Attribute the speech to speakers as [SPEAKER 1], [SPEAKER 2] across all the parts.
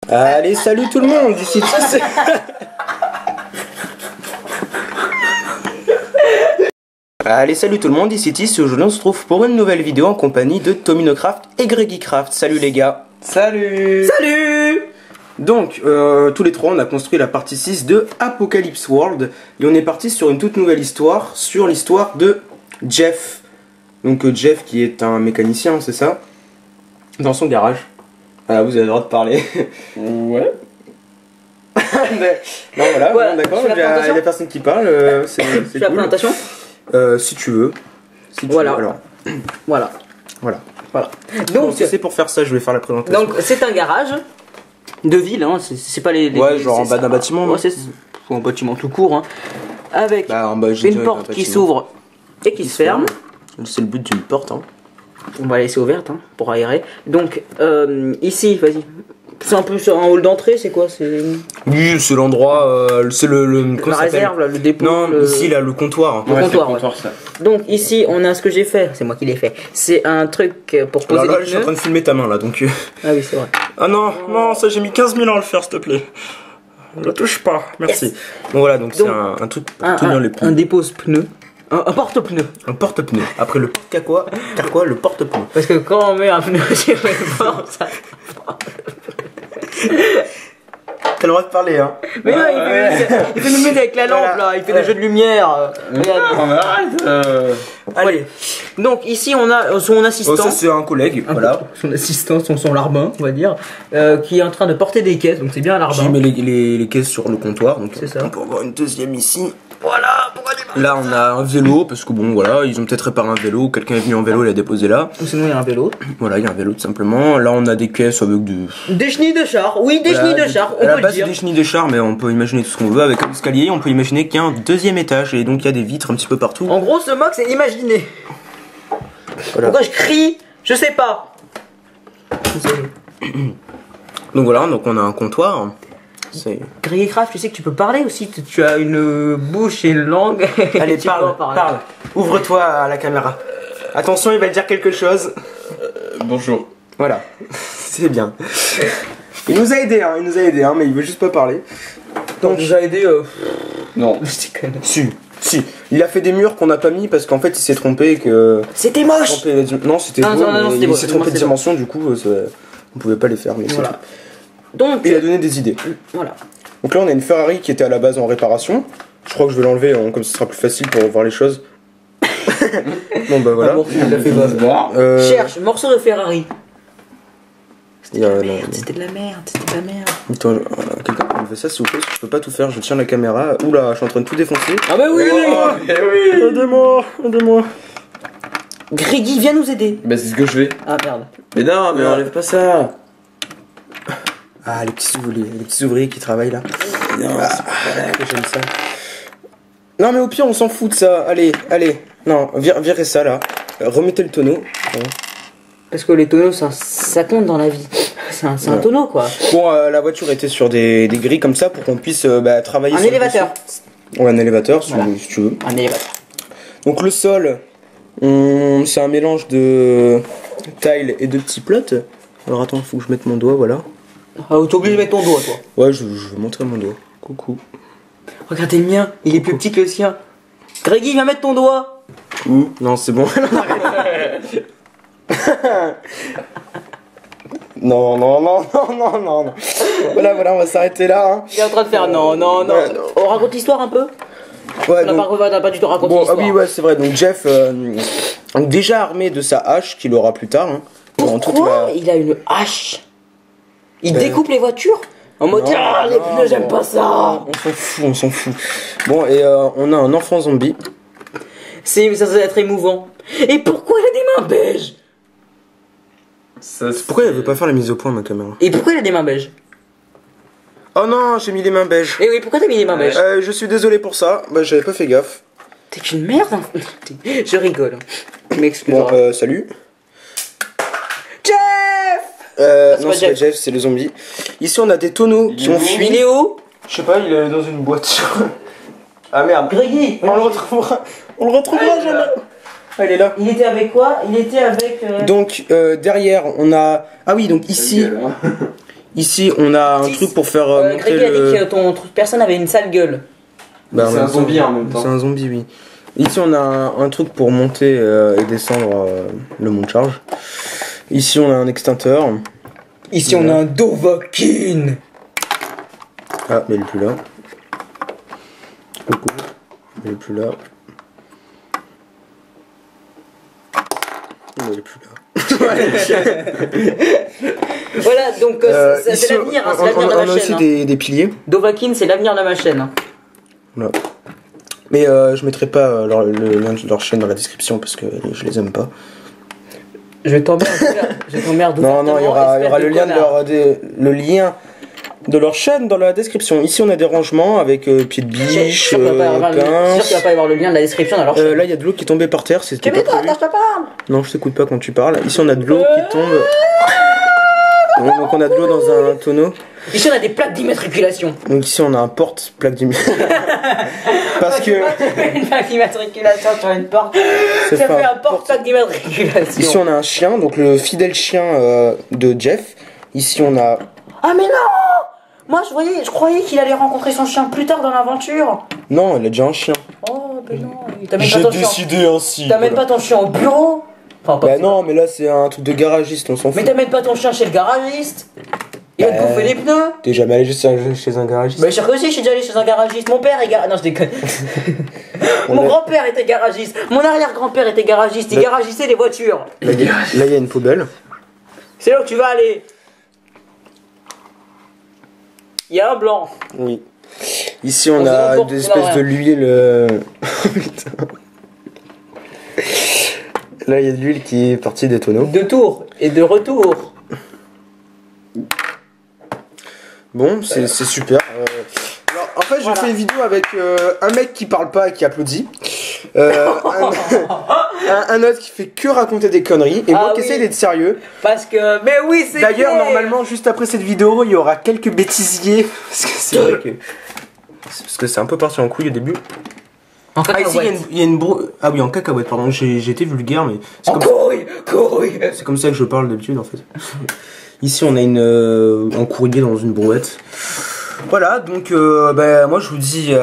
[SPEAKER 1] Allez, salut tout le monde, ici Tis. Allez, salut tout le monde, ici Tis, et aujourd'hui on se retrouve pour une nouvelle vidéo en compagnie de TominoCraft et GreggieCraft. Salut les gars.
[SPEAKER 2] Salut.
[SPEAKER 1] Salut. Donc, tous les trois on a construit la partie 6 de Apocalypse World, et on est parti sur une toute nouvelle histoire, sur l'histoire de Jeff. Donc Jeff qui est un mécanicien, c'est ça? Dans son garage. Ah, vous avez le droit de parler.
[SPEAKER 2] Ouais.
[SPEAKER 1] Non, voilà,
[SPEAKER 3] Voilà,
[SPEAKER 1] bon, d'accord,
[SPEAKER 3] tu fais
[SPEAKER 1] il y
[SPEAKER 3] la
[SPEAKER 1] a
[SPEAKER 3] présentation
[SPEAKER 1] personne qui parle, c'est
[SPEAKER 3] Tu fais la
[SPEAKER 1] cool.
[SPEAKER 3] présentation?
[SPEAKER 1] Si tu veux. Si tu
[SPEAKER 3] Voilà.
[SPEAKER 1] veux, alors.
[SPEAKER 3] Voilà.
[SPEAKER 1] Voilà.
[SPEAKER 3] Voilà.
[SPEAKER 1] Donc,
[SPEAKER 3] Donc,
[SPEAKER 1] si c'est pour faire ça, je vais faire la présentation.
[SPEAKER 3] donc c'est un garage de ville, hein. C'est pas les.
[SPEAKER 1] Ouais, genre en bas d'un bâtiment, non?
[SPEAKER 3] Ouais, c'est un bâtiment tout court, hein. Avec
[SPEAKER 1] Bah, en bas, j'ai
[SPEAKER 3] une
[SPEAKER 1] direct
[SPEAKER 3] porte
[SPEAKER 1] un
[SPEAKER 3] qui
[SPEAKER 1] bâtiment.
[SPEAKER 3] s'ouvre et qui se ferme.
[SPEAKER 1] C'est le but d'une porte, hein.
[SPEAKER 3] On va la laisser ouverte, hein, pour aérer. Donc, ici, vas-y. C'est un peu sur un hall d'entrée, c'est quoi? C'est
[SPEAKER 1] Oui, c'est l'endroit, c'est le comment
[SPEAKER 3] la
[SPEAKER 1] ça s'appelle?
[SPEAKER 3] réserve, là, le dépôt.
[SPEAKER 1] Non,
[SPEAKER 3] le...
[SPEAKER 1] ici, là, le comptoir.
[SPEAKER 3] Le
[SPEAKER 2] Ouais,
[SPEAKER 3] comptoir,
[SPEAKER 2] c'est le comptoir, ça.
[SPEAKER 3] Donc ici on a ce que j'ai fait, c'est moi qui l'ai fait. C'est un truc pour poser
[SPEAKER 1] Alors là,
[SPEAKER 3] les
[SPEAKER 1] je suis en
[SPEAKER 3] pneus.
[SPEAKER 1] train de filmer ta main, là, donc...
[SPEAKER 3] Ah oui, c'est vrai.
[SPEAKER 1] Ah non, non, ça, j'ai mis 15 000 ans à le faire, s'il te plaît. Ne touche pas, merci.
[SPEAKER 3] Yes.
[SPEAKER 1] Donc voilà, donc c'est
[SPEAKER 3] Donc,
[SPEAKER 1] un truc pour tenir les
[SPEAKER 3] un
[SPEAKER 1] pneus.
[SPEAKER 3] dépose-pneu. Un porte-pneu.
[SPEAKER 1] Un porte-pneu. Après le porte-carquois, le porte-pneu.
[SPEAKER 3] Parce que quand on met un pneu sur une porte, ça...
[SPEAKER 1] T'as le droit de parler, hein.
[SPEAKER 3] Mais non, il fait nous mettre avec la lampe,
[SPEAKER 1] Voilà.
[SPEAKER 3] là, il fait des jeux de lumière. Regarde.
[SPEAKER 2] Non, mais arrête.
[SPEAKER 1] Allez.
[SPEAKER 3] Donc ici on a son assistant.
[SPEAKER 1] Oh, ça, c'est un collègue, voilà.
[SPEAKER 3] Son assistant, son larbin, on va dire, qui est en train de porter des caisses, donc c'est bien un
[SPEAKER 1] J'ai
[SPEAKER 3] larbin.
[SPEAKER 1] mis les caisses sur le comptoir, donc
[SPEAKER 3] C'est ça.
[SPEAKER 1] on peut avoir une deuxième ici. Voilà, pourquoi là on a un vélo, parce que bon voilà, ils ont peut-être réparé un vélo, quelqu'un est venu en vélo, il l'a déposé là.
[SPEAKER 3] Ou sinon il y a un vélo.
[SPEAKER 1] Voilà, il y a un vélo tout simplement. Là on a des caisses avec du...
[SPEAKER 3] Des chenilles de char, oui, des chenilles de char,
[SPEAKER 1] À
[SPEAKER 3] on
[SPEAKER 1] la
[SPEAKER 3] peut le
[SPEAKER 1] base
[SPEAKER 3] dire.
[SPEAKER 1] c'est des chenilles de char, mais on peut imaginer tout ce qu'on veut. Avec un escalier, on peut imaginer qu'il y a un deuxième étage, et donc il y a des vitres un petit peu partout.
[SPEAKER 3] En gros, ce mock c'est imaginer.
[SPEAKER 1] Voilà.
[SPEAKER 3] Pourquoi je crie? Je sais pas.
[SPEAKER 1] Donc voilà, donc on a un comptoir. C'est...
[SPEAKER 3] GreggieCraft, tu sais que tu peux parler aussi, tu as une bouche et une langue.
[SPEAKER 1] Allez,
[SPEAKER 3] Tu peux en parler.
[SPEAKER 1] parle. Ouvre-toi à la caméra. Attention, il va dire quelque chose.
[SPEAKER 2] Bonjour.
[SPEAKER 1] Voilà, c'est bien. Il nous a aidé, hein, mais il veut juste pas parler.
[SPEAKER 3] Donc, nous a aidé.
[SPEAKER 2] Non.
[SPEAKER 3] Je déconne.
[SPEAKER 1] Si. Il a fait des murs qu'on n'a pas mis parce qu'en fait il s'est trompé et que...
[SPEAKER 3] C'était moche.
[SPEAKER 1] Non, c'était
[SPEAKER 3] Ah,
[SPEAKER 1] beau,
[SPEAKER 3] non,
[SPEAKER 1] mais
[SPEAKER 3] c'était
[SPEAKER 1] il
[SPEAKER 3] beau.
[SPEAKER 1] s'est
[SPEAKER 3] Moi,
[SPEAKER 1] trompé de
[SPEAKER 3] c'était
[SPEAKER 1] dimension, du coup, on pouvait pas les faire. Mais c'est
[SPEAKER 3] Voilà.
[SPEAKER 1] tout.
[SPEAKER 3] Donc,
[SPEAKER 1] Il a donné des idées.
[SPEAKER 3] voilà.
[SPEAKER 1] Donc là on a une Ferrari qui était à la base en réparation. Je crois que je vais l'enlever, hein, comme ce sera plus facile pour voir les choses. Bon bah voilà.
[SPEAKER 3] Il l'a fait bas. Cherche, morceau de Ferrari.
[SPEAKER 1] Il y a- non,
[SPEAKER 3] C'était de la merde, c'était de la merde.
[SPEAKER 1] Attends, quelqu'un peut me faire ça s'il vous plaît, parce que je peux pas tout faire, je tiens la caméra. Oula, je suis en train de tout défoncer.
[SPEAKER 3] Ah bah oui, oui.
[SPEAKER 1] Aidez-moi.
[SPEAKER 3] Greggy, viens nous aider.
[SPEAKER 2] Bah, c'est ce que je fais.
[SPEAKER 3] Ah merde.
[SPEAKER 2] Mais non, mais enlève pas ça.
[SPEAKER 1] Ah, les petits ouvriers qui travaillent là.
[SPEAKER 2] Non,
[SPEAKER 1] J'aime ça. Non mais au pire on s'en fout de ça, allez. Non, virez ça là. Remettez le tonneau.
[SPEAKER 3] Parce que les tonneaux, ça compte dans la vie. C'est un tonneau quoi.
[SPEAKER 1] Bon, la voiture était sur des grilles comme ça pour qu'on puisse travailler
[SPEAKER 3] Un
[SPEAKER 1] sur le
[SPEAKER 3] élévateur.
[SPEAKER 1] dossier. Ouais, un élévateur si,
[SPEAKER 3] Voilà.
[SPEAKER 1] si tu veux.
[SPEAKER 3] Un élévateur.
[SPEAKER 1] Donc le sol, c'est un mélange de tile et de petits plots. Alors attends, faut que je mette mon doigt, voilà.
[SPEAKER 3] Ah, t'es obligé de mettre ton doigt toi.
[SPEAKER 1] Ouais, je vais montrer mon doigt. Coucou.
[SPEAKER 3] Regardez le mien, il est plus petit que le sien. Greggy, viens mettre ton doigt.
[SPEAKER 1] Où? Non, c'est bon. Non. Voilà, on va s'arrêter là. Hein.
[SPEAKER 3] Il est en train de faire non.
[SPEAKER 1] Ouais.
[SPEAKER 3] On raconte l'histoire un peu?
[SPEAKER 1] Ouais,
[SPEAKER 3] On n'a pas du tout raconté
[SPEAKER 1] bon,
[SPEAKER 3] l'histoire.
[SPEAKER 1] oui, ouais, c'est vrai. Donc Jeff, donc déjà armé de sa hache qu'il aura plus tard. Hein, pendant toute
[SPEAKER 3] Pourquoi
[SPEAKER 1] la-
[SPEAKER 3] il a une hache? Il
[SPEAKER 1] Ben-
[SPEAKER 3] découpe les voitures? En mode,
[SPEAKER 1] Non,
[SPEAKER 3] ah, les pneus, j'aime pas ça.
[SPEAKER 1] On s'en fout. Bon, et on a un enfant zombie.
[SPEAKER 3] Ça doit être émouvant. Et pourquoi il a des mains beiges?
[SPEAKER 1] Pourquoi elle veut pas faire la mise au point, ma caméra?
[SPEAKER 3] Et pourquoi il a des mains beiges?
[SPEAKER 1] Oh non, j'ai mis les mains beiges.
[SPEAKER 3] Et oui, pourquoi t'as mis des mains beiges?
[SPEAKER 1] Je suis désolé pour ça. Bah, j'avais pas fait gaffe.
[SPEAKER 3] T'es qu'une merde. Hein. Je rigole. M'excuse.
[SPEAKER 1] Bon, salut.
[SPEAKER 3] Jeff!
[SPEAKER 1] Non, c'est pas Jeff, c'est le zombie. Ici, on a des tonneaux qui ont fui.
[SPEAKER 3] Il est où?
[SPEAKER 1] Je sais pas, il est dans une boîte. Ah merde.
[SPEAKER 3] Greggy!
[SPEAKER 1] On le retrouvera jamais. Ah, il est là.
[SPEAKER 3] Il était avec quoi? Il était avec.
[SPEAKER 1] Donc derrière on a... Ah oui, donc ici, Ici, on a un truc pour faire monter
[SPEAKER 3] Greg a dit que ton personne avait une sale gueule.
[SPEAKER 1] Bah,
[SPEAKER 2] c'est un zombie en même temps.
[SPEAKER 1] C'est un zombie, oui. Ici, on a un truc pour monter et descendre le monte-charge. Ici, on a un extincteur.
[SPEAKER 3] Ici, on a un Dovahkiin.
[SPEAKER 1] Ah, mais il est plus là. Coucou. Il est plus là. Il est plus là.
[SPEAKER 3] Voilà, donc c'est l'avenir, c'est l'avenir de
[SPEAKER 1] on
[SPEAKER 3] ma
[SPEAKER 1] a aussi
[SPEAKER 3] chaîne.
[SPEAKER 1] des piliers.
[SPEAKER 3] Dovahkiin, c'est l'avenir de ma chaîne.
[SPEAKER 1] Voilà. Mais je mettrai pas le lien de leur chaîne dans la description parce que je les aime pas.
[SPEAKER 3] Je t'emmerde.
[SPEAKER 1] Non, il y aura le lien le lien de leur chaîne dans la description. Ici, on a des rangements avec pied de biche,
[SPEAKER 3] C'est sûr qu'il va
[SPEAKER 1] pince.
[SPEAKER 3] pas y avoir le lien de la description dans leur chaîne.
[SPEAKER 1] Là, il y a de l'eau qui est tombée par terre. C'était pas
[SPEAKER 3] Calme-toi,
[SPEAKER 1] prévu.
[SPEAKER 3] attache-toi pas.
[SPEAKER 1] Non, je t'écoute pas quand tu parles. Ici, on a de l'eau qui tombe. Donc, on a de l'eau dans un tonneau.
[SPEAKER 3] Ici, on a des plaques d'immatriculation.
[SPEAKER 1] Donc, ici, on a un porte-plaque d'immatriculation. Parce que.
[SPEAKER 3] Une plaque d'immatriculation sur une porte. Ça fait un porte-plaque d'immatriculation.
[SPEAKER 1] Ici, on a un chien, donc le fidèle chien de Jeff. Ici, on a.
[SPEAKER 3] Ah, mais non! Moi, je croyais qu'il allait rencontrer son chien plus tard dans l'aventure.
[SPEAKER 1] Non, il a déjà un chien.
[SPEAKER 3] Oh, mais non. T'amènes
[SPEAKER 1] J'ai
[SPEAKER 3] pas ton chien.
[SPEAKER 1] décidé ainsi.
[SPEAKER 3] T'amènes pas ton chien au bureau. Enfin,
[SPEAKER 1] Bah non, mais là, c'est un truc de garagiste, on s'en fout.
[SPEAKER 3] Mais t'amènes pas ton chien chez le garagiste. Il va te bouffer les pneus.
[SPEAKER 1] T'es jamais allé chez un garagiste?
[SPEAKER 3] Bah, sûr que si, je suis déjà allé chez un garagiste. Mon père est garagiste. Non, je déconne. Mon grand-père était garagiste. Mon arrière-grand-père était garagiste. Il garagistait les voitures.
[SPEAKER 1] Là, il y a une poubelle.
[SPEAKER 3] C'est là où tu vas aller. Il y a un blanc.
[SPEAKER 1] Oui. Ici, on a des espèces de l'huile. Putain. Là, il y a de l'huile qui est partie des tonneaux.
[SPEAKER 3] De tour et de retour.
[SPEAKER 1] Bon, c'est super. Alors, en fait, je fais une vidéo avec un mec qui parle pas et qui applaudit. Un autre qui fait que raconter des conneries. Et moi qui essaie d'être sérieux.
[SPEAKER 3] Parce que. Mais oui, c'est
[SPEAKER 1] D'ailleurs,
[SPEAKER 3] clair.
[SPEAKER 1] normalement, juste après cette vidéo, il y aura quelques bêtisiers. Parce que c'est vrai que. Parce que c'est un peu parti en couille au début.
[SPEAKER 3] En
[SPEAKER 1] Ah, ici, il y a une Ah oui, en cacahuète, pardon. J'ai été vulgaire, mais.
[SPEAKER 3] En couille.
[SPEAKER 1] C'est comme ça que je parle d'habitude, en fait. Ici, on a un courrier dans une brouette. Voilà, donc, moi, je vous dis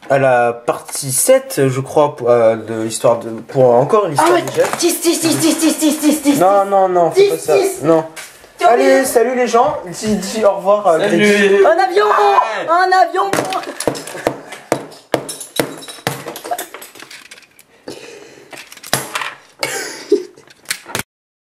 [SPEAKER 1] à la partie 7, je crois, de l'histoire de. Pour encore l'histoire de Jeff.
[SPEAKER 3] 10.
[SPEAKER 1] Non, c'est pas ça. Non. Allez, salut les gens. Dis au revoir.
[SPEAKER 2] Salut.
[SPEAKER 3] Un avion.